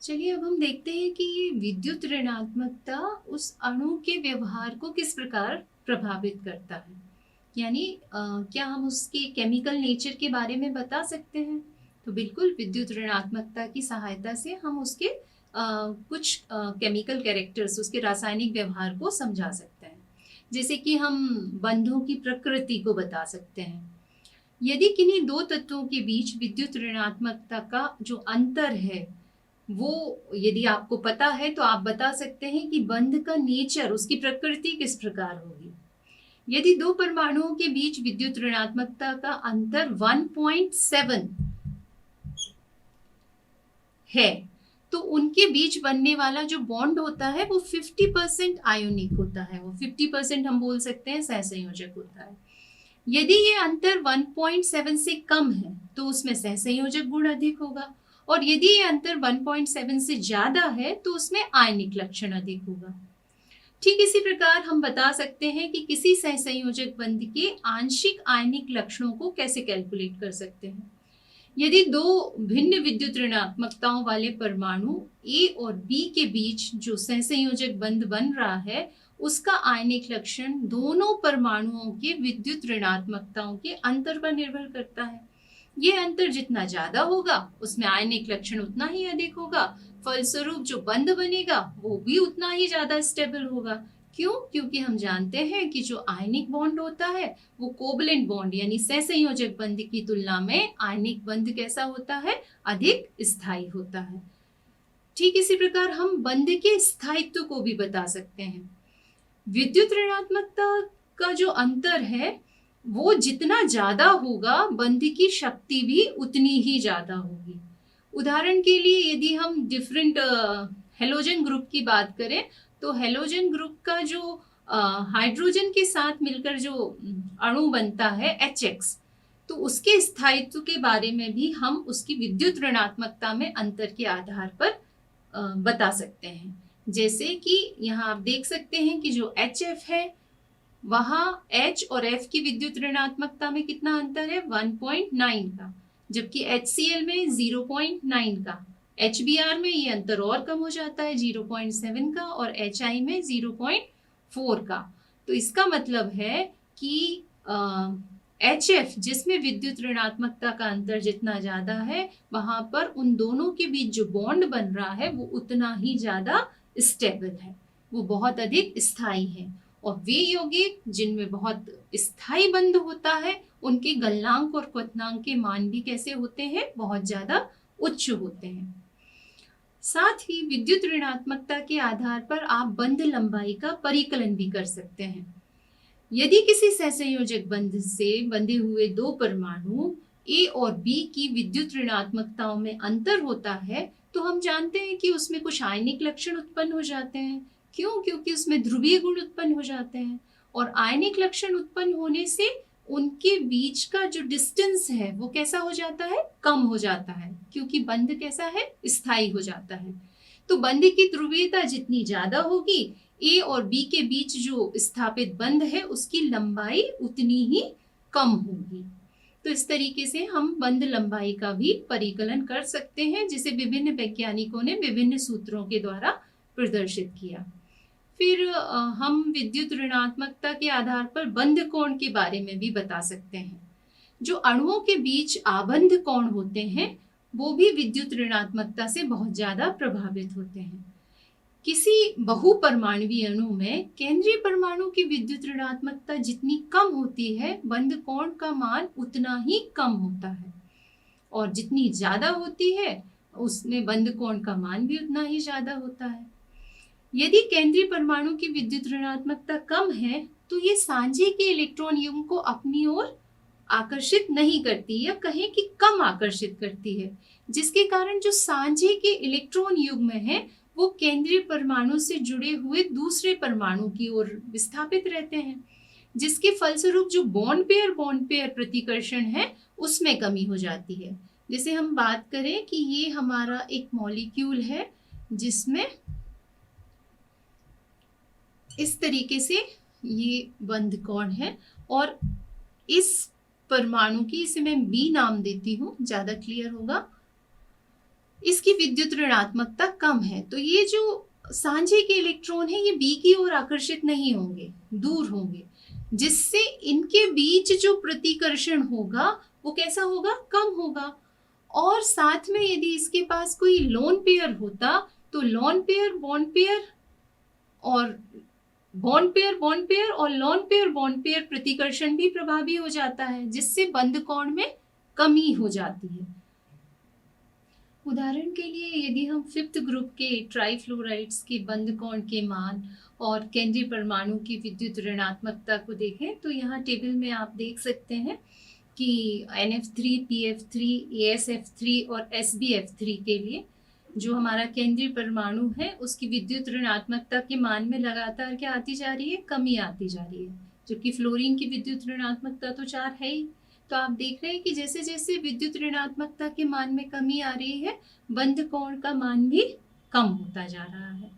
चलिए अब हम देखते हैं कि ये विद्युत ऋणात्मकता उस अणु के व्यवहार को किस प्रकार प्रभावित करता है। यानी क्या हम उसके केमिकल नेचर के बारे में बता सकते हैं? तो बिल्कुल विद्युत ऋणात्मकता की सहायता से हम उसके कुछ केमिकल कैरेक्टर्स, उसके रासायनिक व्यवहार को समझा सकते हैं। जैसे कि हम बंधों की प्रकृति को बता सकते हैं। यदि किन्हीं दो तत्वों के बीच विद्युत ऋणात्मकता का जो अंतर है, वो यदि आपको पता है तो आप बता सकते हैं कि बंध का नेचर, उसकी प्रकृति किस प्रकार होगी। यदि दो परमाणुओं के बीच विद्युत ऋणात्मकता का अंतर 1.7 है तो उनके बीच बनने वाला जो बॉन्ड होता है वो 50% आयोनिक होता है, वो 50% हम बोल सकते हैं सहसंयोजक होता है। यदि ये अंतर 1.7 से कम है तो उसमें सहसंयोजक गुण अधिक होगा, और यदि ये अंतर 1.7 से ज्यादा है तो उसमें आयनिक लक्षण अधिक होगा। ठीक इसी प्रकार हम बता सकते हैं कि किसी सहसंयोजक बंध के आंशिक आयनिक लक्षणों को कैसे कैलकुलेट कर सकते हैं। यदि दो भिन्न विद्युत ऋणात्मकताओं वाले परमाणु ए और बी के बीच जो सहसंयोजक बंध बन रहा है, उसका आयनिक लक्षण दोनों परमाणुओं के विद्युत ऋणात्मकताओं के अंतर पर निर्भर करता है। ये अंतर जितना ज्यादा होगा उसमें आयनिक लक्षण उतना ही अधिक होगा, फलस्वरूप जो बंध बनेगा वो भी उतना ही ज्यादा स्टेबल होगा। क्यों? क्योंकि हम जानते हैं कि जो आयनिक बॉन्ड होता है वो कोवलेंट बॉन्ड यानी सहसंयोजक बंध की तुलना में आयनिक बंध कैसा होता है? अधिक स्थायी होता है। ठीक इसी प्रकार हम बंध के स्थायित्व को भी बता सकते हैं। विद्युत ऋणात्मकता का जो अंतर है वो जितना ज्यादा होगा, बंध की शक्ति भी उतनी ही ज्यादा होगी। उदाहरण के लिए यदि हम डिफरेंट हेलोजन ग्रुप की बात करें तो हेलोजन ग्रुप का जो हाइड्रोजन के साथ मिलकर जो अणु बनता है HX, तो उसके स्थायित्व के बारे में भी हम उसकी विद्युत ऋणात्मकता में अंतर के आधार पर बता सकते हैं। जैसे कि यहाँ आप देख सकते हैं कि जो HF है वहां H और F की विद्युत ऋणात्मकता में कितना अंतर है? 1.9 का, जबकि HCl में 0.9 का। HBr में ये अंतर और कम हो जाता है 0.7 का, और HI में 0.4 का। तो इसका मतलब है कि HF जिसमें विद्युत ऋणात्मकता का अंतर जितना ज्यादा है, वहां पर उन दोनों के बीच जो बॉन्ड बन रहा है वो उतना ही ज्यादा स्टेबल है, वो बहुत अधिक स्थायी है। और वे यौगिक जिनमें बहुत स्थायी बंध होता है उनके गलनांक और क्वथनांक के मान भी कैसे होते हैं? बहुत ज्यादा उच्च होते हैं। साथ ही विद्युत ऋणात्मकता के आधार पर आप बंध लंबाई का परिकलन भी कर सकते हैं। यदि किसी सहसंयोजक बंध से बंधे हुए दो परमाणु ए और बी की विद्युत ऋणात्मकताओं में अंतर होता है तो हम जानते हैं कि उसमें कुछ आयनिक लक्षण उत्पन्न हो जाते हैं। क्यों? क्योंकि उसमें ध्रुवीय गुण उत्पन्न हो जाते हैं, और आयनिक लक्षण उत्पन्न होने से उनके बीच का जो डिस्टेंस है वो कैसा हो जाता है? कम हो जाता है, क्योंकि बंध कैसा है? स्थायी हो जाता है। तो बंध की ध्रुवीयता जितनी ज्यादा होगी, ए और बी के बीच जो स्थापित बंध है उसकी लंबाई उतनी ही कम होगी। तो इस तरीके से हम बंध लंबाई का भी परिकलन कर सकते हैं, जिसे विभिन्न वैज्ञानिकों ने विभिन्न सूत्रों के द्वारा प्रदर्शित किया। फिर हम विद्युत ऋणात्मकता के आधार पर बंध कोण के बारे में भी बता सकते हैं। जो अणुओं के बीच आबंध कोण होते हैं वो भी विद्युत ऋणात्मकता से बहुत ज्यादा प्रभावित होते हैं। किसी बहुपरमाणुवीय अणु में केंद्रीय परमाणु की विद्युत ऋणात्मकता जितनी कम होती है, बंध कोण का मान उतना ही कम होता है, और जितनी ज्यादा होती है उसमें बंध कोण का मान भी उतना ही ज्यादा होता है। यदि केंद्रीय परमाणु की विद्युत ऋणात्मकता कम है तो ये सांझे के इलेक्ट्रॉन युग्म को अपनी ओर आकर्षित नहीं करती, या कहें कि कम आकर्षित करती है, जिसके कारण जो सांझे के इलेक्ट्रॉन युग्म है वो केंद्रीय परमाणु से जुड़े हुए दूसरे परमाणु की ओर विस्थापित रहते हैं, जिसके फलस्वरूप जो बॉन्ड पेयर प्रतिकर्षण है उसमें कमी हो जाती है। जैसे हम बात करें कि ये हमारा एक मॉलिक्यूल है जिसमें इस तरीके से ये बंध कोण है, और इस परमाणु की, इसे मैं बी नाम देती हूँ, ज्यादा क्लियर होगा। इसकी विद्युत ऋणात्मकता कम है। तो ये जो सांझे के इलेक्ट्रॉन है ये बी की ओर आकर्षित नहीं होंगे, दूर होंगे, जिससे इनके बीच जो प्रतिकर्षण होगा वो कैसा होगा, कम होगा। और साथ में यदि इसके पास कोई लोन पेयर होता तो लोन पेयर बॉन्ड पेयर और बॉन्ड पेयर बॉन्ड पेयर और लोन पेयर बॉन्ड पेयर प्रतिकर्षण भी प्रभावी हो जाता है, जिससे बंध कोण में कमी हो जाती है। उदाहरण के लिए यदि हम फिफ्थ ग्रुप के ट्राइफ्लोराइड्स के बंध कोण के मान और केंद्रीय परमाणु की विद्युत ऋणात्मकता को देखें तो यहाँ टेबल में आप देख सकते हैं कि NF3, PF3, ASF3 और SbF3 के लिए जो हमारा केंद्रीय परमाणु है उसकी विद्युत ऋणात्मकता के मान में लगातार क्या आती जा रही है, कमी आती जा रही है, जबकि फ्लोरीन की विद्युत ऋणात्मकता तो 4 है ही। तो आप देख रहे हैं कि जैसे जैसे विद्युत ऋणात्मकता के मान में कमी आ रही है, बंध कोण का मान भी कम होता जा रहा है।